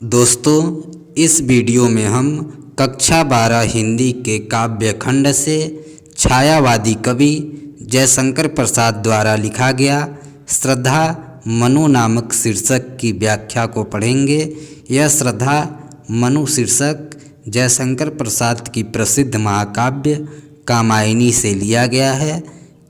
दोस्तों, इस वीडियो में हम कक्षा 12 हिंदी के काव्य खंड से छायावादी कवि जयशंकर प्रसाद द्वारा लिखा गया श्रद्धा मनु नामक शीर्षक की व्याख्या को पढ़ेंगे। यह श्रद्धा मनु शीर्षक जयशंकर प्रसाद की प्रसिद्ध महाकाव्य कामायनी से लिया गया है।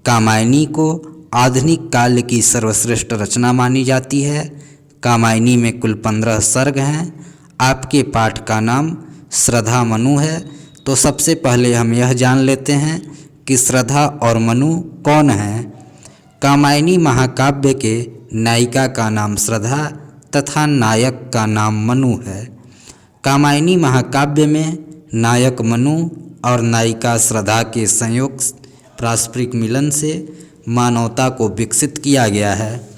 कामायनी को आधुनिक काल की सर्वश्रेष्ठ रचना मानी जाती है। कामायनी में कुल 15 सर्ग हैं। आपके पाठ का नाम श्रद्धा मनु है। तो सबसे पहले हम यह जान लेते हैं कि श्रद्धा और मनु कौन हैं। कामायनी महाकाव्य के नायिका का नाम श्रद्धा तथा नायक का नाम मनु है। कामायनी महाकाव्य में नायक मनु और नायिका श्रद्धा के संयोग पारस्परिक मिलन से मानवता को विकसित किया गया है।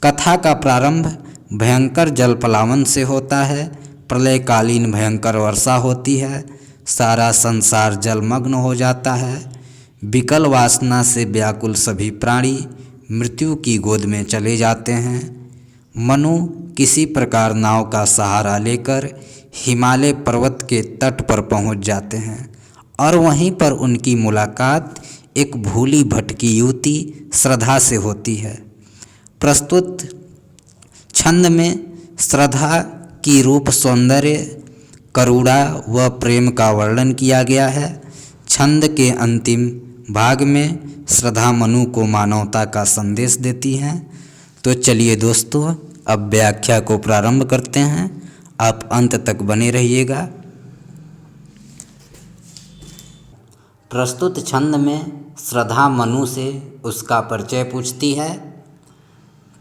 कथा का प्रारंभ भयंकर जलप्लावन से होता है। प्रलयकालीन भयंकर वर्षा होती है। सारा संसार जलमग्न हो जाता है। विकल वासना से व्याकुल सभी प्राणी मृत्यु की गोद में चले जाते हैं। मनु किसी प्रकार नाव का सहारा लेकर हिमालय पर्वत के तट पर पहुंच जाते हैं और वहीं पर उनकी मुलाकात एक भूली भटकी युवती श्रद्धा से होती है। प्रस्तुत छंद में श्रद्धा की रूप सौंदर्य, करुणा व प्रेम का वर्णन किया गया है। छंद के अंतिम भाग में श्रद्धा मनु को मानवता का संदेश देती हैं। तो चलिए दोस्तों, अब व्याख्या को प्रारंभ करते हैं। आप अंत तक बने रहिएगा। प्रस्तुत छंद में श्रद्धा मनु से उसका परिचय पूछती है।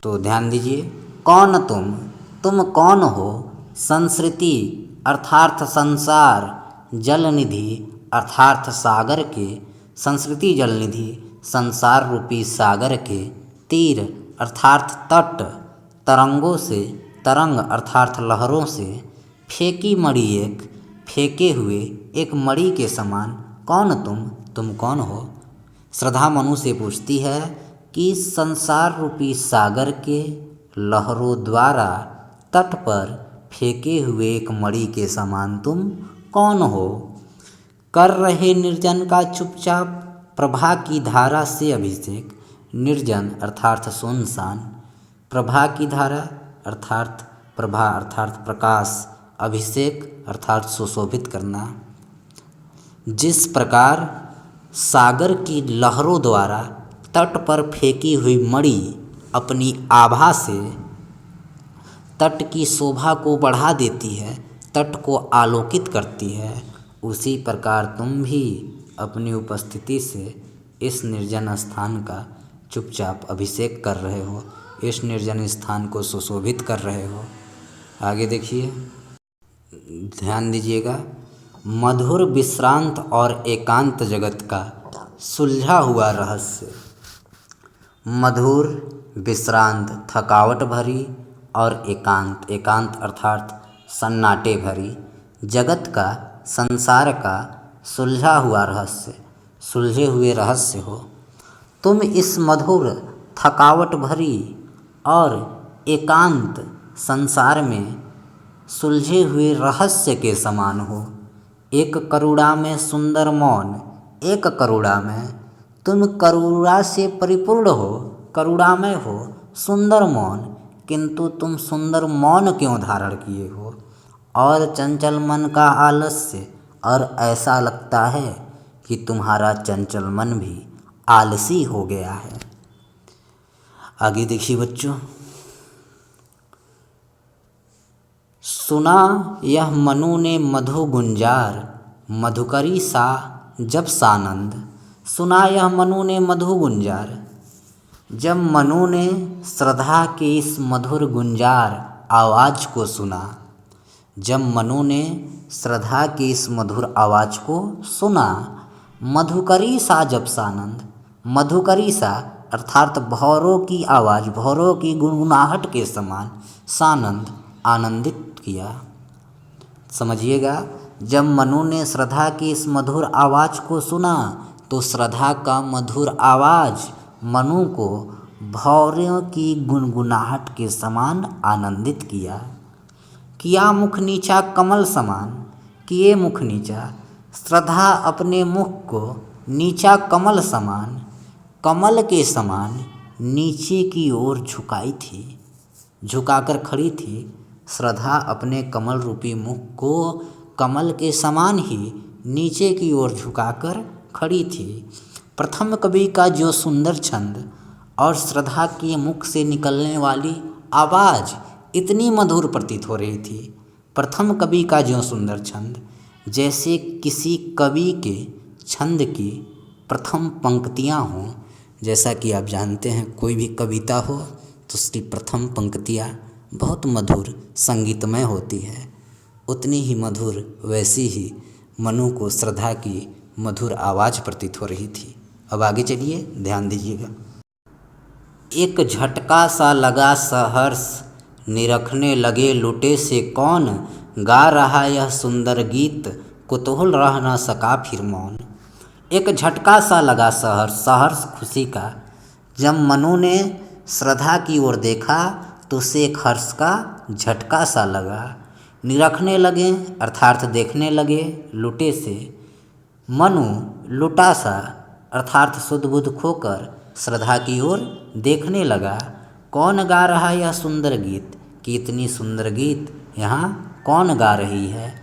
तो ध्यान दीजिए। कौन तुम कौन हो? संस्कृति अर्थार्थ संसार, जलनिधि अर्थार्थ सागर के, संस्कृति जलनिधि संसार रूपी सागर के, तीर अर्थार्थ तट, तरंगों से, तरंग अर्थार्थ लहरों से, फेंकी मणि एक, फेंके हुए एक मणि के समान कौन तुम कौन हो? श्रद्धा मनु से पूछती है कि संसार रूपी सागर के लहरों द्वारा तट पर फेंके हुए एक मणि के समान तुम कौन हो? कर रहे निर्जन का चुपचाप प्रभा की धारा से अभिषेक। निर्जन अर्थार्थ सुनसान, प्रभा की धारा अर्थार्थ प्रभा अर्थार्थ प्रकाश, अभिषेक अर्थार्थ सुशोभित करना। जिस प्रकार सागर की लहरों द्वारा तट पर फेंकी हुई मणि अपनी आभा से तट की शोभा को बढ़ा देती है, तट को आलोकित करती है, उसी प्रकार तुम भी अपनी उपस्थिति से इस निर्जन स्थान का चुपचाप अभिषेक कर रहे हो, इस निर्जन स्थान को सुशोभित कर रहे हो। आगे देखिए, ध्यान दीजिएगा। मधुर विश्रांत और एकांत जगत का सुलझा हुआ रहस्य। मधुर, विश्रांत, थकावट भरी और एकांत, एकांत अर्थात सन्नाटे भरी जगत का, संसार का सुलझा हुआ रहस्य, सुलझे हुए रहस्य हो। तुम इस मधुर, थकावट भरी और एकांत संसार में सुलझे हुए रहस्य के समान हो। एक करुणा में सुंदर मौन, एक करुणा में तुम करुणा से परिपूर्ण हो, करुणामय हो, सुंदर मौन, किंतु तुम सुंदर मौन क्यों धारण किए हो? और चंचल मन का आलस्य, और ऐसा लगता है कि तुम्हारा चंचल मन भी आलसी हो गया है। आगे देखिए बच्चों। सुना यह मनु ने मधु गुंजार, मधुकरी सा जब सानंद। सुना यह मनु ने मधु गुंजार। जब मनु ने श्रद्धा के इस मधुर गुंजार आवाज़ को सुना, जब मनु ने श्रद्धा की इस मधुर आवाज़ को सुना, मधुकरी सा जब सानंद, मधुकरी सा अर्थात भौरों की आवाज़, भौरों की गुनगुनाहट के समान, सानंद आनंदित किया। समझिएगा, जब मनु ने श्रद्धा की इस मधुर आवाज़ को सुना तो श्रद्धा का मधुर आवाज़ मनु को भौरों की गुनगुनाहट के समान आनंदित किया। किया मुख नीचा कमल समान, किए मुख नीचा। श्रद्धा अपने मुख को नीचा कमल समान, कमल के समान नीचे की ओर झुकाई थी, झुकाकर खड़ी थी। श्रद्धा अपने कमल रूपी मुख को कमल के समान ही नीचे की ओर झुकाकर खड़ी थी। प्रथम कवि का जो सुंदर छंद और श्रद्धा के मुख से निकलने वाली आवाज़ इतनी मधुर प्रतीत हो रही थी। प्रथम कवि का जो सुंदर छंद, जैसे किसी कवि के छंद की प्रथम पंक्तियाँ हों। जैसा कि आप जानते हैं कोई भी कविता हो तो उसकी प्रथम पंक्तियाँ बहुत मधुर संगीतमय होती है, उतनी ही मधुर वैसी ही मनु को श्रद्धा की मधुर आवाज़ प्रतीत हो रही थी। अब आगे चलिए, ध्यान दीजिएगा। एक झटका सा लगा सहर्ष, निरखने लगे लुटे से कौन, गा रहा यह सुंदर गीत, कुतूहल रह न सका फिर मौन। एक झटका सा लगा सहर्ष, सहर्ष खुशी का। जब मनु ने श्रद्धा की ओर देखा तो उसे एक हर्ष का झटका सा लगा। निरखने लगे अर्थात देखने लगे लुटे से। मनु लुटा सा अर्थात सुध बुध खोकर श्रद्धा की ओर देखने लगा। कौन गा रहा यह सुंदर गीत, कि इतनी सुंदर गीत यहाँ कौन गा रही है।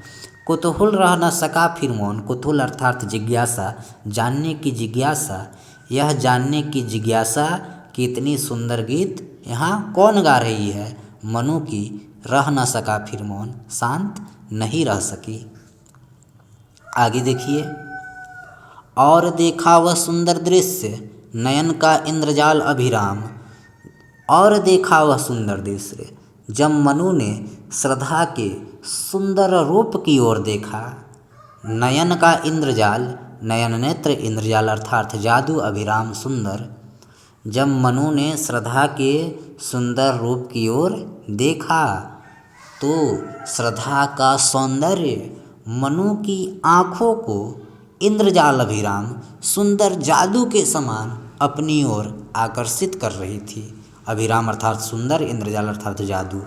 कुतूहल रह न सका फिर मौन, कुतूहल अर्थात जिज्ञासा, जानने की जिज्ञासा। यह जानने की जिज्ञासा कि इतनी सुंदर गीत यहाँ कौन गा रही है। मनु की रह न सका फिर मौन, शांत नहीं रह सकी। आगे देखिए। और देखा वह सुंदर दृश्य, नयन का इंद्रजाल अभिराम। और देखा वह सुंदर दृश्य, जब मनु ने श्रद्धा के सुंदर रूप की ओर देखा। नयन का इंद्रजाल, नयन नेत्र इंद्रजाल अर्थात जादू, अभिराम सुंदर। जब मनु ने श्रद्धा के सुंदर रूप की ओर देखा तो श्रद्धा का सौंदर्य मनु की आँखों को इंद्रजाल अभिराम, सुंदर जादू के समान अपनी ओर आकर्षित कर रही थी। अभिराम अर्थात सुंदर, इंद्रजाल अर्थात जादू।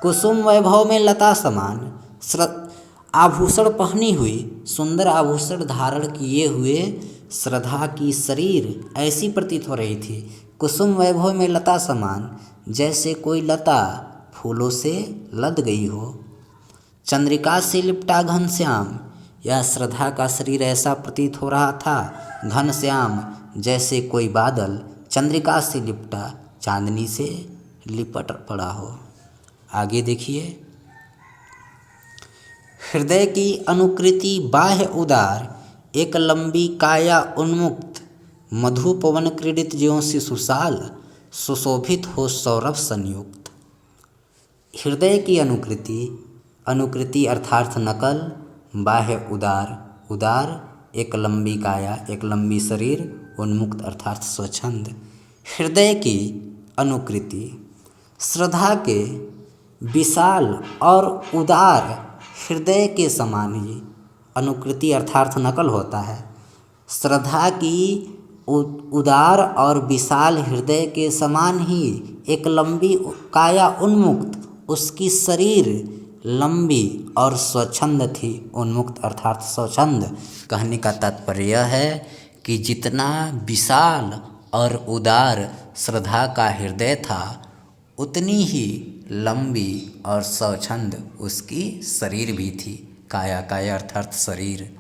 कुसुम वैभव में लता समान, आभूषण पहनी हुई, सुंदर आभूषण धारण किए हुए श्रद्धा की शरीर ऐसी प्रतीत हो रही थी। कुसुम वैभव में लता समान, जैसे कोई लता फूलों से लद गई हो। चंद्रिका से लिपटा घनश्याम, यह श्रद्धा का शरीर ऐसा प्रतीत हो रहा था घनश्याम, जैसे कोई बादल चंद्रिका से लिपटा चांदनी से लिपट पड़ा हो। आगे देखिए। हृदय की अनुकृति बाह्य उदार, एक लंबी काया उन्मुक्त, मधु पवन क्रीडित ज्यों शिशुशाल, सुशोभित हो सौरभ संयुक्त। हृदय की अनुकृति, अनुकृति अर्थात नकल, बाह्य उदार, उदार एक लंबी काया, एक लंबी शरीर, उन्मुक्त अर्थात स्वच्छंद। हृदय की अनुकृति, श्रद्धा के विशाल और उदार हृदय के समान ही, अनुकृति अर्थात नकल होता है। श्रद्धा की उदार और विशाल हृदय के समान ही एक लंबी काया उन्मुक्त, उसकी शरीर लंबी और स्वच्छंद थी। उन्मुक्त अर्थात स्वच्छंद। कहने का तात्पर्य यह है कि जितना विशाल और उदार श्रद्धा का हृदय था उतनी ही लंबी और स्वच्छंद उसकी शरीर भी थी। काया, काया अर्थात शरीर।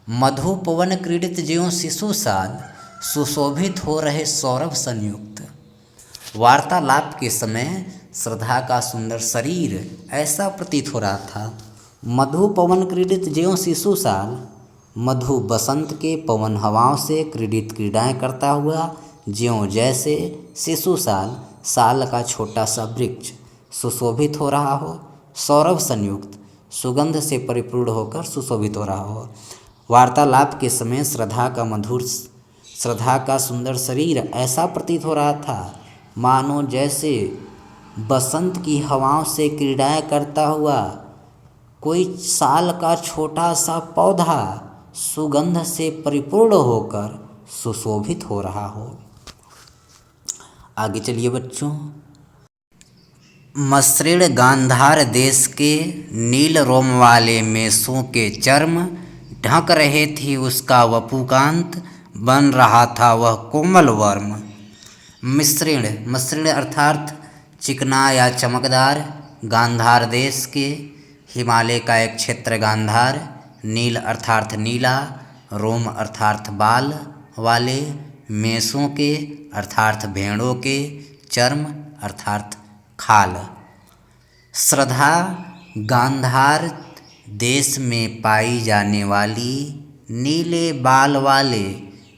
मधु पवन क्रीडित ज्यों शिशुशाल, सुशोभित हो रहे सौरभ संयुक्त। वार्तालाप के समय श्रद्धा का सुंदर शरीर ऐसा प्रतीत हो रहा था। मधु पवन क्रीडित ज्यों शिशुशाल, मधु बसंत के पवन हवाओं से क्रीडित क्रीडाएँ करता हुआ, ज्यों जैसे शिशुशाल साल का छोटा सा वृक्ष सुशोभित हो रहा हो, सौरभ संयुक्त सुगंध से परिपूर्ण होकर सुशोभित हो रहा हो। वार्तालाप के समय श्रद्धा का सुंदर शरीर ऐसा प्रतीत हो रहा था मानो जैसे बसंत की हवाओं से क्रीडाएँ करता हुआ कोई साल का छोटा सा पौधा सुगंध से परिपूर्ण होकर सुशोभित हो रहा हो। आगे चलिए बच्चों। मसृण गांधार देश के नील रोम वाले मेषों के चर्म ढक रहे थे उसका वपुकांत, बन रहा था वह कोमल वर्म। मसृण, मसृण अर्थात चिकना या चमकदार। गांधार देश के, हिमालय का एक क्षेत्र गांधार। नील अर्थात नीला, रोम अर्थात बाल वाले, मेषों के अर्थात भेड़ों के, चर्म अर्थात खाल। श्रद्धा गांधार देश में पाई जाने वाली नीले बाल वाले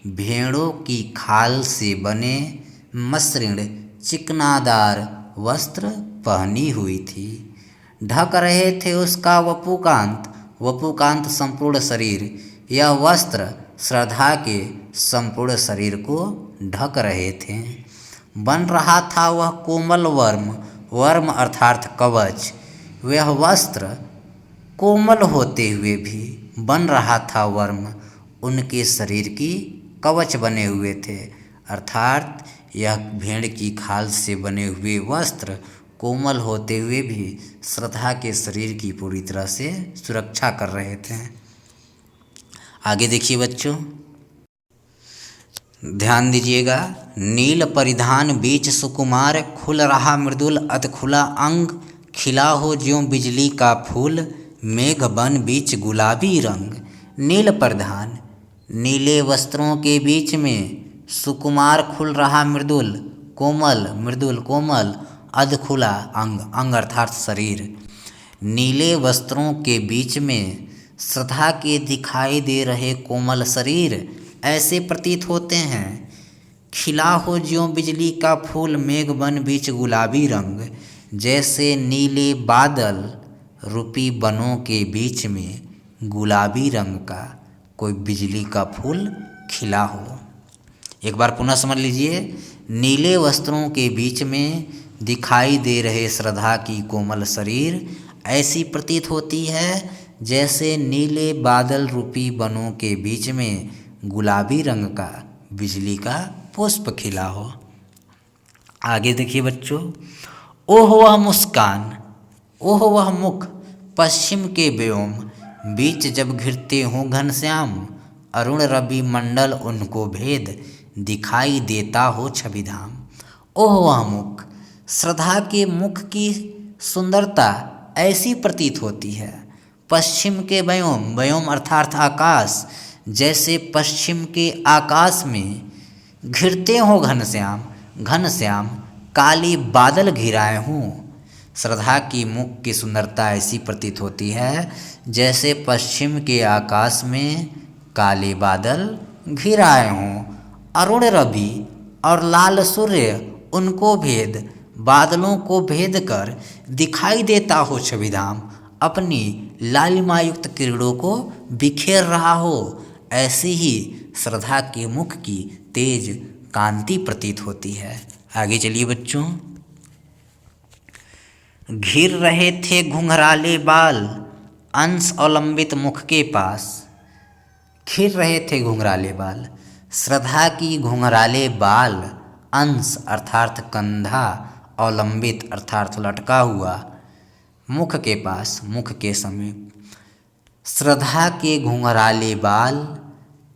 भेड़ों की खाल से बने मसृण चिकनादार वस्त्र पहनी हुई थी। ढक रहे थे उसका वपुकांत, वपुकांत संपूर्ण शरीर। यह वस्त्र श्रद्धा के संपूर्ण शरीर को ढक रहे थे। बन रहा था वह कोमल वर्म, वर्म अर्थात कवच। वह वस्त्र कोमल होते हुए भी बन रहा था वर्म, उनके शरीर की कवच बने हुए थे। अर्थात यह भेड़ की खाल से बने हुए वस्त्र कोमल होते हुए भी श्रद्धा के शरीर की पूरी तरह से सुरक्षा कर रहे थे। आगे देखिए बच्चों, ध्यान दीजिएगा। नील परिधान बीच सुकुमार, खुल रहा मृदुल अत खुला अंग, खिला हो ज्यों बिजली का फूल, मेघ बन बीच गुलाबी रंग। नील परिधान, नीले वस्त्रों के बीच में सुकुमार खुल रहा मृदुल, कोमल, मृदुल कोमल, अध खुला अंग, अंग अर्थात शरीर। नीले वस्त्रों के बीच में श्रद्धा के दिखाई दे रहे कोमल शरीर ऐसे प्रतीत होते हैं। खिला हो ज्यों बिजली का फूल, मेघ बन बीच गुलाबी रंग, जैसे नीले बादल रूपी बनों के बीच में गुलाबी रंग का कोई बिजली का फूल खिला हो। एक बार पुनः समझ लीजिए। नीले वस्त्रों के बीच में दिखाई दे रहे श्रद्धा की कोमल शरीर ऐसी प्रतीत होती है जैसे नीले बादल रूपी बनों के बीच में गुलाबी रंग का बिजली का पुष्प खिला हो। आगे देखिए बच्चों, ओह वह मुस्कान, ओह वह मुख, पश्चिम के व्योम बीच जब घिरते हों घनश्याम, अरुण रवि मंडल उनको भेद, दिखाई देता हो छविधाम। ओह वह मुख, श्रद्धा के मुख की सुंदरता ऐसी प्रतीत होती है। पश्चिम के व्योम, व्योम अर्थात आकाश, जैसे पश्चिम के आकाश में घिरते हों घनश्याम, घनश्याम काले बादल घिराए हों। श्रद्धा की मुख की सुंदरता ऐसी प्रतीत होती है जैसे पश्चिम के आकाश में काले बादल घिराए हों। अरुण रवि और लाल सूर्य उनको भेद, बादलों को भेद कर दिखाई देता हो छविधाम, अपनी लालिमायुक्त किरणों को बिखेर रहा हो। ऐसी ही श्रद्धा के मुख की तेज कांति प्रतीत होती है। आगे चलिए बच्चों, घिर रहे थे घुंघराले बाल, अंश अवलंबित मुख के पास। घिर रहे थे घुंघराले बाल, श्रद्धा की घुंघराले बाल, अंश अर्थात कंधा, अवलंबित अर्थात लटका हुआ, मुख के पास, मुख के समीप। श्रद्धा के घुंघराले बाल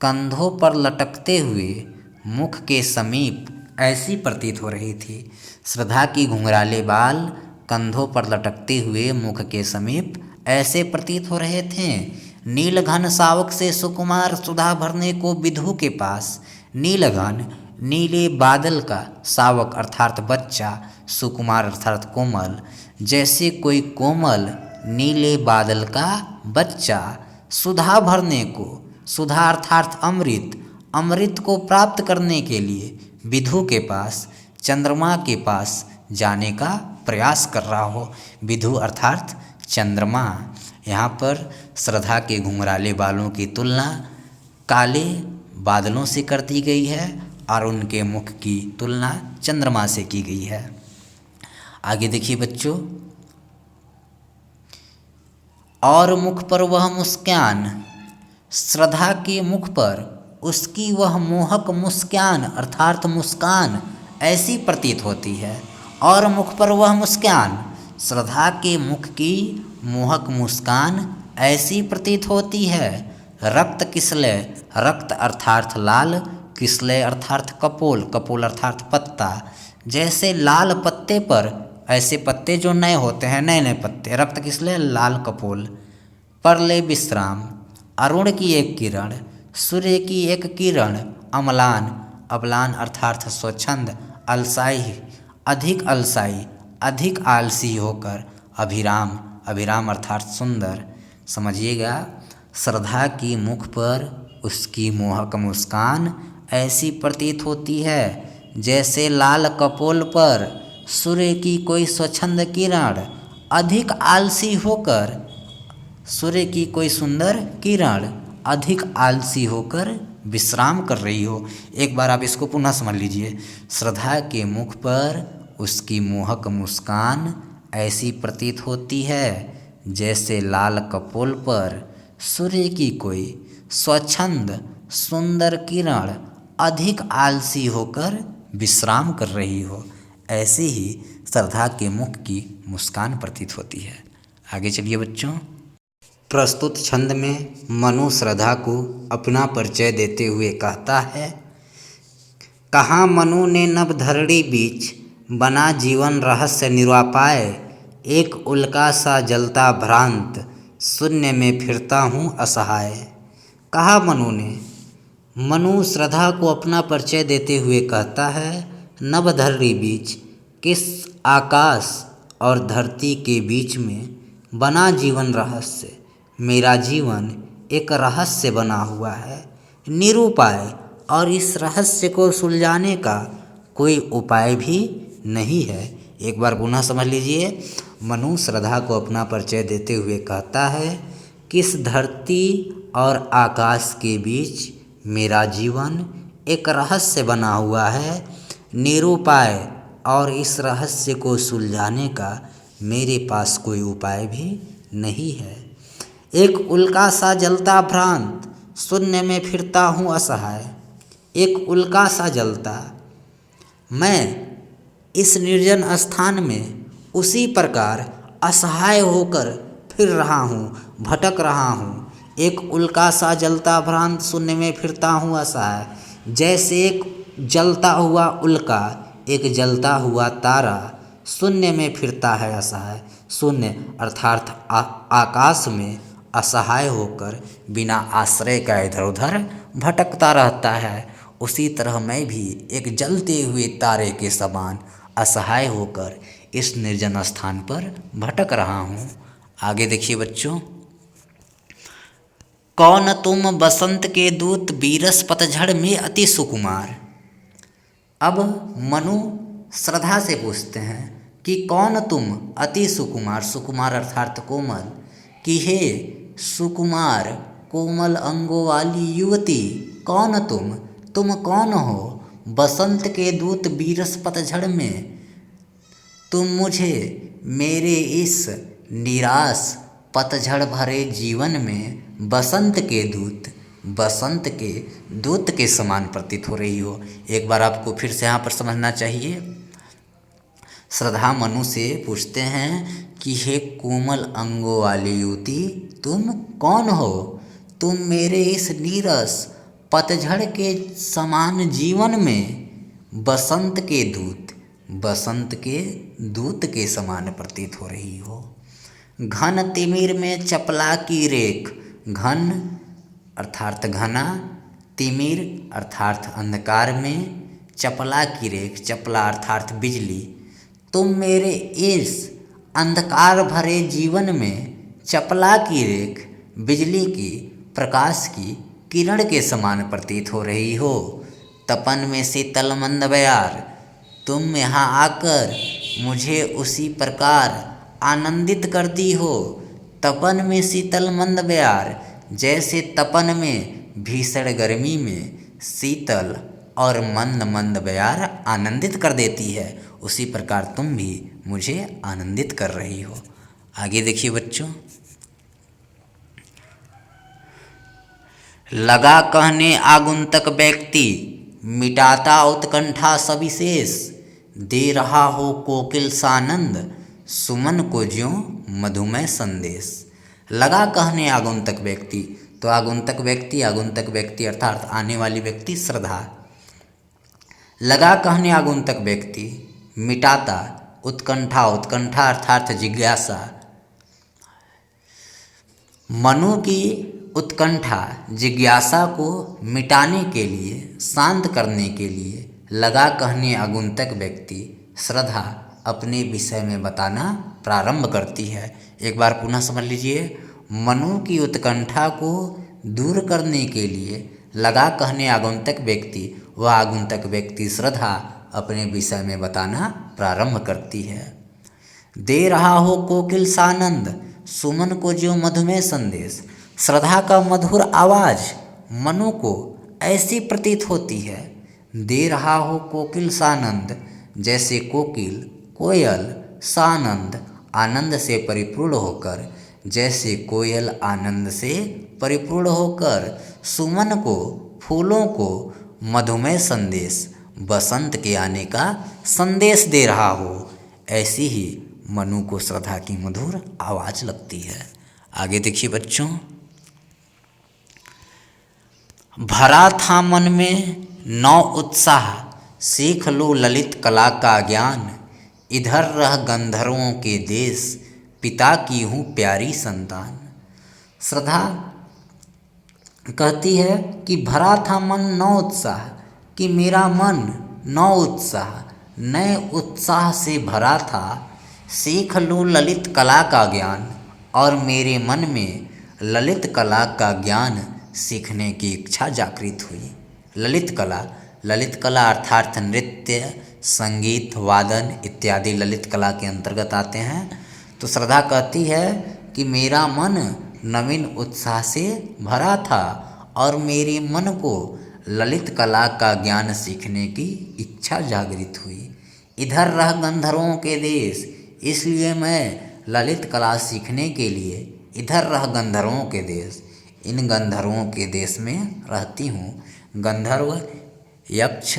कंधों पर लटकते हुए मुख के समीप ऐसी प्रतीत हो रही थी। श्रद्धा की घुंघराले बाल कंधों पर लटकते हुए मुख के समीप ऐसे प्रतीत हो रहे थे। नील घन सावक से सुकुमार सुधा भरने को विधु के पास। नील घन, नीले बादल का, सावक अर्थात बच्चा, सुकुमार अर्थात कोमल, जैसे कोई कोमल नीले बादल का बच्चा सुधा भरने को, सुधा अर्थात अमृत, अमृत को प्राप्त करने के लिए विधु के पास, चंद्रमा के पास जाने का प्रयास कर रहा हो। विधु अर्थात चंद्रमा। यहाँ पर श्रद्धा के घुंघराले बालों की तुलना काले बादलों से कर दी गई है और उनके मुख की तुलना चंद्रमा से की गई है। आगे देखिए बच्चों, और मुख पर वह मुस्कान, श्रद्धा के मुख पर उसकी वह मोहक मुस्कान अर्थात मुस्कान ऐसी प्रतीत होती है। और मुख पर वह मुस्कान, श्रद्धा के मुख की मोहक मुस्कान ऐसी प्रतीत होती है। रक्त किसलय, रक्त अर्थार्थ लाल, किसलय अर्थार्थ कपोल, कपोल अर्थार्थ पत्ता। जैसे लाल पत्ते पर, ऐसे पत्ते जो नए होते हैं, नए नए पत्ते, रक्त किसलय लाल कपोल पर ले विश्राम। अरुण की एक किरण, सूर्य की एक किरण, अम्लान, अबलान अर्थार्थ स्वच्छंद, अलसाई, अधिक आलसी होकर, अभिराम, अभिराम अर्थार्थ सुंदर। समझिएगा, श्रद्धा की मुख पर उसकी मोहक मुस्कान ऐसी प्रतीत होती है जैसे लाल कपोल पर सूर्य की कोई स्वच्छंद किरण, अधिक आलसी होकर, सूर्य की कोई सुंदर किरण अधिक आलसी होकर विश्राम कर रही हो। एक बार आप इसको पुनः समझ लीजिए। श्रद्धा के मुख पर उसकी मोहक मुस्कान ऐसी प्रतीत होती है जैसे लाल कपोल पर सूर्य की कोई स्वच्छंद सुंदर किरण अधिक आलसी होकर विश्राम कर रही हो। ऐसे ही श्रद्धा के मुख की मुस्कान प्रतीत होती है। आगे चलिए बच्चों। प्रस्तुत छंद में मनु श्रद्धा को अपना परिचय देते हुए कहता है, कहाँ मनु ने नभ धरणी बीच बना जीवन रहस्य निरुपाय, एक उल्का सा जलता भ्रांत शून्य में फिरता हूँ असहाय। कहा मनु ने, मनु श्रद्धा को अपना परिचय देते हुए कहता है, नभ धरणी बीच, किस आकाश और धरती के बीच में बना जीवन रहस्य, मेरा जीवन एक रहस्य बना हुआ है, निरुपाय, और इस रहस्य को सुलझाने का कोई उपाय भी नहीं है। एक बार पुनः समझ लीजिए। मनु श्रद्धा को अपना परिचय देते हुए कहता है, किस धरती और आकाश के बीच मेरा जीवन एक रहस्य बना हुआ है, निरुपाय, और इस रहस्य को सुलझाने का मेरे पास कोई उपाय भी नहीं है। एक उल्का सा जलता भ्रांत, शून्य में फिरता हूँ असहाय। एक उल्का सा जलता, मैं इस निर्जन स्थान में उसी प्रकार असहाय होकर फिर रहा हूँ, भटक रहा हूँ। एक उल्का सा जलता भ्रांत, शून्य में फिरता हूँ असहाय। जैसे एक जलता हुआ उल्का, एक जलता हुआ तारा शून्य में फिरता है असहाय। शून्य अर्थार्थ आकाश में असहाय होकर बिना आश्रय का इधर उधर भटकता रहता है, उसी तरह मैं भी एक जलते हुए तारे के समान असहाय होकर इस निर्जन स्थान पर भटक रहा हूँ। आगे देखिए बच्चों। कौन तुम बसंत के दूत, बीरस पतझड़ में अति सुकुमार। अब मनु श्रद्धा से पूछते हैं कि कौन तुम अति सुकुमार, सुकुमार अर्थात कोमल, कि हे सुकुमार कोमल अंगों वाली युवती, कौन तुम कौन हो। बसंत के दूत बीरस पतझड़ में तुम मुझे मेरे इस निराश पतझड़ भरे जीवन में बसंत के दूत के समान प्रतीत हो रही हो। एक बार आपको फिर से यहाँ पर समझना चाहिए। श्रद्धा मनु से पूछते हैं कि हे कोमल अंगों वाली युवती, तुम कौन हो। तुम मेरे इस नीरस पतझड़ के समान जीवन में बसंत के दूत के समान प्रतीत हो रही हो। घन तिमिर में चपला की रेख, घन अर्थात घना, तिमिर अर्थात अंधकार में, चपला की रेख, चपला अर्थात बिजली। तुम मेरे इस अंधकार भरे जीवन में चपला की रेख, बिजली की प्रकाश की किरण के समान प्रतीत हो रही हो। तपन में शीतल मंद बयार, तुम यहाँ आकर मुझे उसी प्रकार आनंदित कर दी हो। तपन में शीतल मंद बयार, जैसे तपन में भीषण गर्मी में शीतल और मंद मंद बयार आनंदित कर देती है, उसी प्रकार तुम भी मुझे आनंदित कर रही हो। आगे देखिए बच्चों। लगा कहने आगुंतक व्यक्ति, मिटाता उत्कंठा सविशेष, दे रहा हो कोकिल सानंद, सुमन को ज्यों मधुमय संदेश। लगा कहने आगुंतक व्यक्ति, तो आगुंतक व्यक्ति अर्थात आने वाली व्यक्ति श्रद्धा। लगा कहने आगुंतक व्यक्ति मिटाता उत्कंठा, उत्कंठा अर्थात जिज्ञासा। मनु की उत्कंठा जिज्ञासा को मिटाने के लिए, शांत करने के लिए लगा कहने आगुंतक व्यक्ति श्रद्धा अपने विषय में बताना प्रारंभ करती है। एक बार पुनः समझ लीजिए। मनु की उत्कंठा को दूर करने के लिए लगा कहने आगुंतक व्यक्ति, वह आगुंतक व्यक्ति श्रद्धा अपने विषय में बताना प्रारंभ करती है। दे रहा हो कोकिल सानंद, सुमन को जो मधुमेह संदेश। श्रद्धा का मधुर आवाज़ मनु को ऐसी प्रतीत होती है। दे रहा हो कोकिल सानंद, जैसे कोकिल कोयल सानंद आनंद से परिपूर्ण होकर, जैसे कोयल आनंद से परिपूर्ण होकर सुमन को, फूलों को मधुमेह संदेश, बसंत के आने का संदेश दे रहा हो, ऐसी ही मनु को श्रद्धा की मधुर आवाज़ लगती है। आगे देखिए बच्चों। भरा था मन में नौ उत्साह, सीख लो ललित कला का ज्ञान। इधर रह गंधर्वों के देश, पिता की हूँ प्यारी संतान। श्रद्धा कहती है कि भरा था मन नौ उत्साह, कि मेरा मन नौ उत्साह, नए उत्साह से भरा था। सीख लो ललित कला का ज्ञान, और मेरे मन में ललित कला का ज्ञान सीखने की इच्छा जागृत हुई। ललित कला अर्थात नृत्य, संगीत, वादन इत्यादि ललित कला के अंतर्गत आते हैं। तो श्रद्धा कहती है कि मेरा मन नवीन उत्साह से भरा था और मेरे मन को ललित कला का ज्ञान सीखने की इच्छा जागृत हुई। इधर रह गंधर्वों के देश, इसलिए मैं ललित कला सीखने के लिए इधर रह गंधर्वों के देश, इन गंधर्वों के देश में रहती हूँ। गंधर्व यक्ष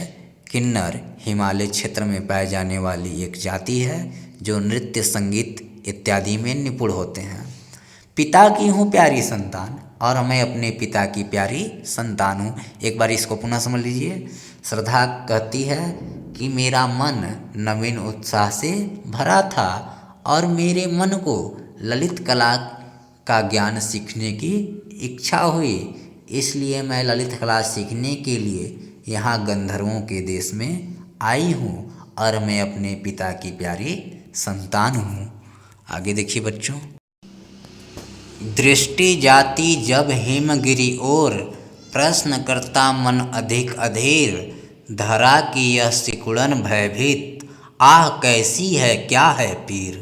किन्नर हिमालय क्षेत्र में पाए जाने वाली एक जाति है जो नृत्य संगीत इत्यादि में निपुण होते हैं। पिता की हूँ प्यारी संतान, और मैं अपने पिता की प्यारी संतान हूँ। एक बार इसको पुनः समझ लीजिए। श्रद्धा कहती है कि मेरा मन नवीन उत्साह से भरा था और मेरे मन को ललित कला का ज्ञान सीखने की इच्छा हुई, इसलिए मैं ललित कला सीखने के लिए यहाँ गंधर्वों के देश में आई हूँ और मैं अपने पिता की प्यारी संतान हूँ। आगे देखिए बच्चों। दृष्टि जाती जब हिमगिरी ओर, प्रश्न करता मन अधिक अधीर। धरा की यह सिकुड़न भयभीत, आह कैसी है क्या है पीर।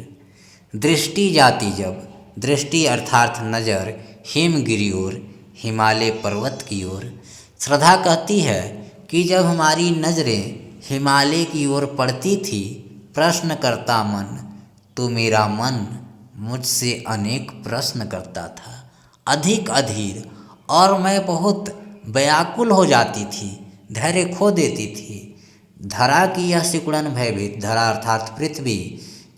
दृष्टि जाती जब, दृष्टि अर्थात नज़र, हिमगिरी ओर हिमालय पर्वत की ओर। श्रद्धा कहती है कि जब हमारी नज़रें हिमालय की ओर पड़ती थी, प्रश्न करता मन, तो मेरा मन मुझसे अनेक प्रश्न करता था, अधिक अधीर, और मैं बहुत व्याकुल हो जाती थी, धैर्य खो देती थी। धरा की यह सिकुड़न भयभीत, धरा अर्थात पृथ्वी,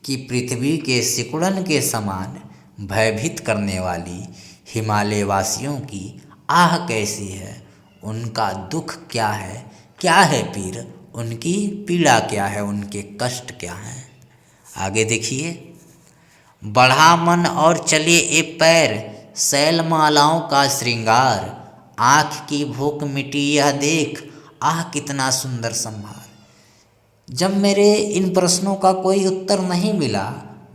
कि पृथ्वी के सिकुड़न के समान भयभीत करने वाली हिमालय वासियों की आह कैसी है, उनका दुख क्या है पीर, उनकी पीड़ा क्या है, उनके कष्ट क्या हैं। आगे देखिए। बढ़ा मन और चले ए पैर, शैलमालाओं का श्रृंगार। आँख की भूख मिटी यह देख, आह कितना सुंदर संभार। जब मेरे इन प्रश्नों का कोई उत्तर नहीं मिला,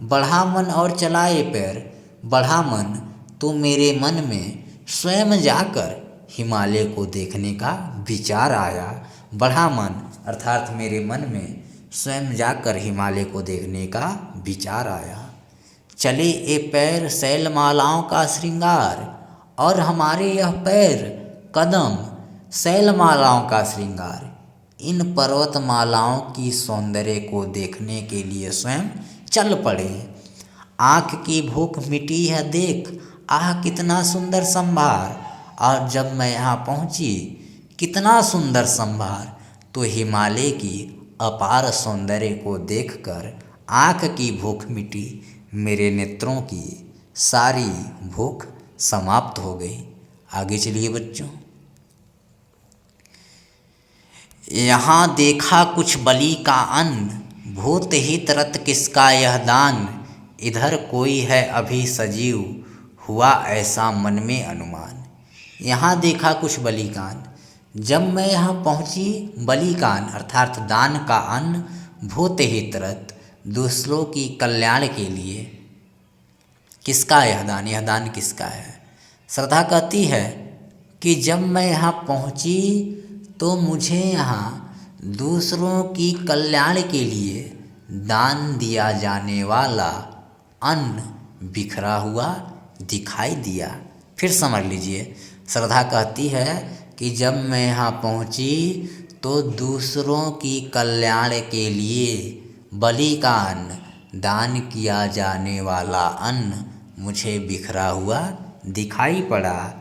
बढ़ा मन और चला ए पैर, बढ़ा मन तो मेरे मन में स्वयं जाकर हिमालय को देखने का विचार आया। बढ़ा मन अर्थात मेरे मन में स्वयं जाकर हिमालय को देखने का विचार आया। चले ए पैर शैलमालाओं का श्रृंगार, और हमारे यह पैर कदम शैलमालाओं का श्रृंगार, इन पर्वतमालाओं की सौंदर्य को देखने के लिए स्वयं चल पड़े। आँख की भूख मिटी है देख, आह कितना सुंदर संभार। और जब मैं यहाँ पहुँची, कितना सुंदर संभार, तो हिमालय की अपार सौंदर्य को देखकर आँख की भूख मिटी, मेरे नेत्रों की सारी भूख समाप्त हो गई। आगे चलिए बच्चों। यहाँ देखा कुछ बलि का अन्न, भूत हित रत किसका यह दान। इधर कोई है अभी सजीव, हुआ ऐसा मन में अनुमान। यहाँ देखा कुछ बलिकान, जब मैं यहाँ पहुँची बलिकान अर्थात दान का अन्न, भूत हित रत दूसरों की कल्याण के लिए। किसका यह दान किसका है। श्रद्धा कहती है कि जब मैं यहाँ पहुँची तो मुझे यहाँ दूसरों की कल्याण के लिए दान दिया जाने वाला अन्न बिखरा हुआ दिखाई दिया। फिर समझ लीजिए, श्रद्धा कहती है कि जब मैं यहाँ पहुँची तो दूसरों की कल्याण के लिए बलि का अन्न, दान किया जाने वाला अन्न मुझे बिखरा हुआ दिखाई पड़ा।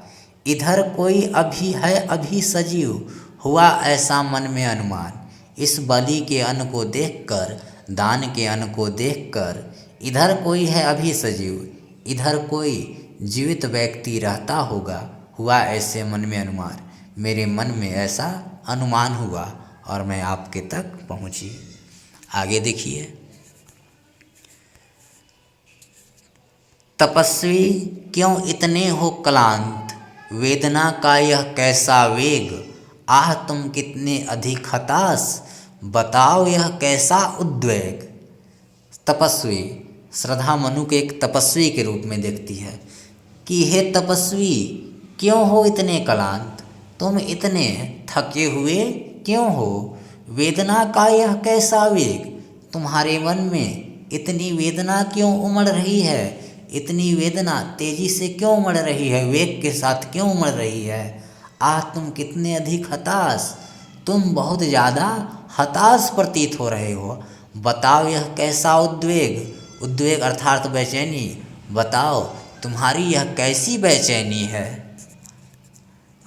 इधर कोई अभी है अभी सजीव, हुआ ऐसा मन में अनुमान। इस बलि के अन्न को देखकर, दान के अन्न को देखकर, इधर कोई है अभी सजीव, इधर कोई जीवित व्यक्ति रहता होगा, हुआ ऐसे मन में अनुमान। मेरे मन में ऐसा अनुमान हुआ और मैं आपके तक पहुँची। आगे देखिए। तपस्वी क्यों इतने हो क्लांत, वेदना का यह कैसा वेग। आह तुम कितने अधिक हताश, बताओ यह कैसा उद्वेग। तपस्वी, श्रद्धा मनु के एक तपस्वी के रूप में देखती है कि हे तपस्वी क्यों हो इतने क्लांत, तुम इतने थके हुए क्यों हो। वेदना का यह कैसा वेग, तुम्हारे मन में इतनी वेदना क्यों उमड़ रही है, इतनी वेदना तेजी से क्यों उमड़ रही है, वेग के साथ क्यों उमड़ रही है। आह तुम कितने अधिक हताश, तुम बहुत ज़्यादा हताश प्रतीत हो रहे हो। बताओ यह कैसा उद्वेग, उद्वेग अर्थात बेचैनी, बताओ तुम्हारी यह कैसी बेचैनी है।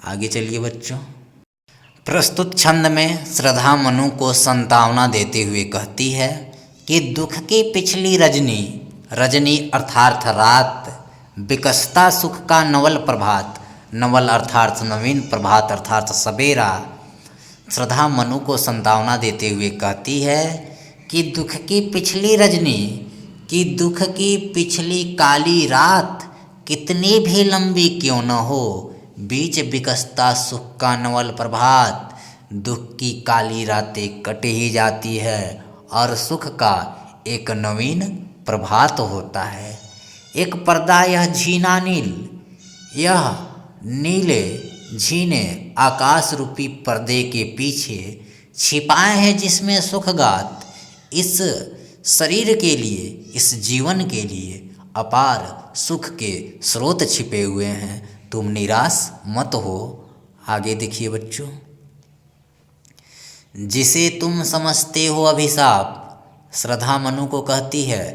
आगे चलिए बच्चों। प्रस्तुत छंद में श्रद्धा मनु को संतावना देते हुए कहती है कि दुख की पिछली रजनी, रजनी अर्थात रात, विकसता सुख का नवल प्रभात, नवल अर्थात नवीन, प्रभात अर्थात सवेरा। श्रद्धा मनु को संतावना देते हुए कहती है कि दुख की पिछली रजनी, कि दुख की पिछली काली रात कितनी भी लंबी क्यों न हो, बीच विकसता सुख का नवल प्रभात। दुख की काली रातें कट ही जाती है और सुख का एक नवीन प्रभात होता है। एक पर्दा यह झीना नील, यह नीले झीने आकाश रूपी पर्दे के पीछे छिपाए हैं जिसमें सुखगात, इस शरीर के लिए, इस जीवन के लिए अपार सुख के स्रोत छिपे हुए हैं। तुम निराश मत हो। आगे देखिए बच्चों। जिसे तुम समझते हो अभिशाप, श्रद्धा मनु को कहती है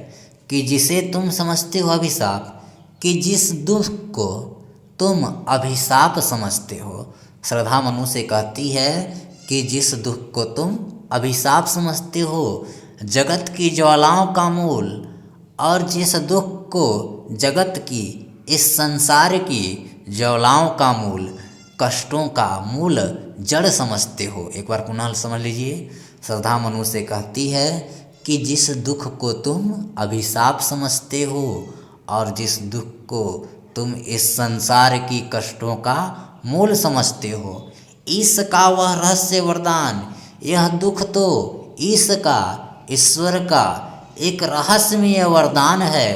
कि जिसे तुम समझते हो अभिशाप, कि जिस दुख को तुम अभिशाप समझते हो। श्रद्धा मनु से कहती है कि जिस दुख को तुम अभिशाप समझते हो, जगत की ज्वालाओं का मूल, और जिस दुख को जगत की, इस संसार की ज्वालाओं का मूल, कष्टों का मूल जड़ समझते हो। एक बार पुनः समझ लीजिए। श्रद्धा मनु से कहती है कि जिस दुख को तुम अभिशाप समझते हो और जिस दुख को तुम इस संसार की कष्टों का मूल समझते हो, इसका वह रहस्य वरदान, यह दुख तो इसका, ईश्वर का एक रहस्यमय वरदान है।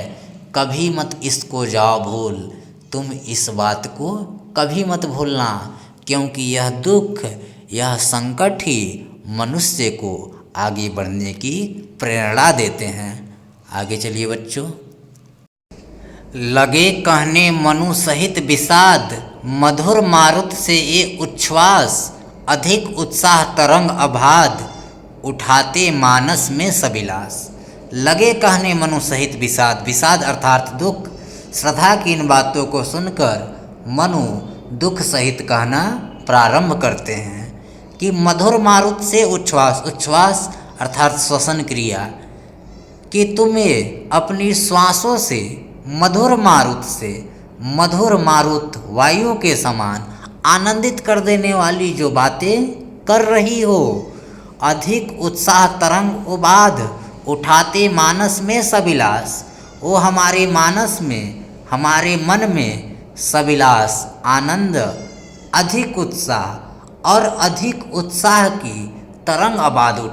कभी मत इसको जाओ भूल, तुम इस बात को कभी मत भूलना, क्योंकि यह दुख, यह संकट ही मनुष्य को आगे बढ़ने की प्रेरणा देते हैं। आगे चलिए बच्चों। लगे कहने मनु सहित विषाद, मधुर मारुत से ये उच्छ्वास, अधिक उत्साह तरंग अबाध, उठाते मानस में सबिलास। लगे कहने मनु सहित विषाद, विषाद अर्थात दुख। श्रद्धा की इन बातों को सुनकर मनु दुख सहित कहना प्रारंभ करते हैं कि मधुर मारुत से उच्छ्वास, उच्छ्वास अर्थात श्वसन क्रिया, कि तुम्हें अपनी श्वासों से मधुर मारुत वायु के समान आनंदित कर देने वाली जो बातें कर रही हो। अधिक उत्साह तरंग उबाद उठाते मानस में सविलास, वो हमारे मानस में, हमारे मन में सविलास आनंद, अधिक उत्साह और अधिक उत्साह की तरंग आबाद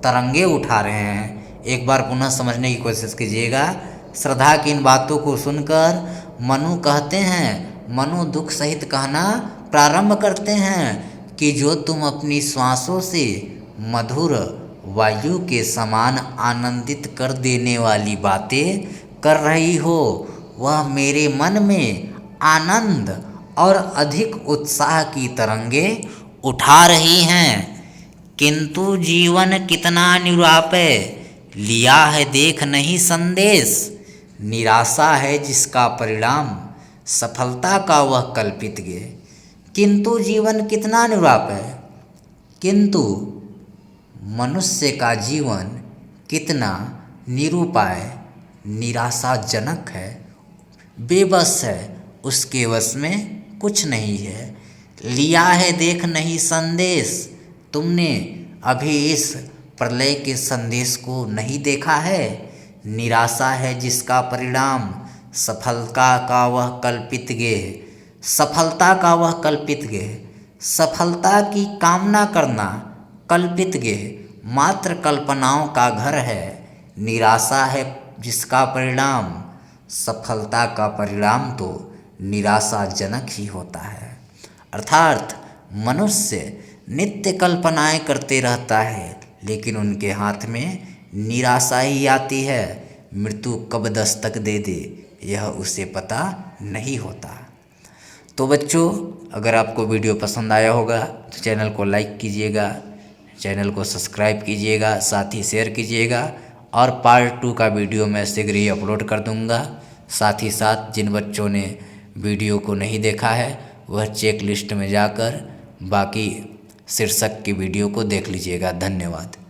तरंगे उठा रहे हैं। एक बार पुनः समझने की कोशिश कीजिएगा। श्रद्धा की इन बातों को सुनकर मनु कहते हैं, मनु दुख सहित कहना प्रारंभ करते हैं कि जो तुम अपनी श्वासों से मधुर वायु के समान आनंदित कर देने वाली बातें कर रही हो, वह मेरे मन में आनंद और अधिक उत्साह की तरंगे उठा रही हैं। किंतु जीवन कितना निराप है, लिया है देख नहीं संदेश। निराशा है जिसका परिणाम, सफलता का वह कल्पित गे। किंतु जीवन कितना निराप है, किंतु मनुष्य का जीवन कितना निरुपाय, निराशाजनक है, बेबस है, उसके वश में कुछ नहीं है। लिया है देख नहीं संदेश, तुमने अभी इस प्रलय के संदेश को नहीं देखा है। निराशा है जिसका परिणाम, सफलता का वह कल्पित गेह, सफलता का वह कल्पित गेह। सफलता की कामना करना कल्पित गेह मात्र कल्पनाओं का घर है। निराशा है जिसका परिणाम, सफलता का परिणाम तो निराशाजनक ही होता है। अर्थात मनुष्य नित्य कल्पनाएं करते रहता है, लेकिन उनके हाथ में निराशा ही आती है। मृत्यु कब दस्तक दे दे यह उसे पता नहीं होता। तो बच्चों, अगर आपको वीडियो पसंद आया होगा तो चैनल को लाइक कीजिएगा, चैनल को सब्सक्राइब कीजिएगा, साथ ही शेयर कीजिएगा। और पार्ट 2 का वीडियो मैं शीघ्र ही अपलोड कर दूंगा। साथ ही साथ जिन बच्चों ने वीडियो को नहीं देखा है वह चेक लिस्ट में जाकर बाकी शीर्षक की वीडियो को देख लीजिएगा। धन्यवाद।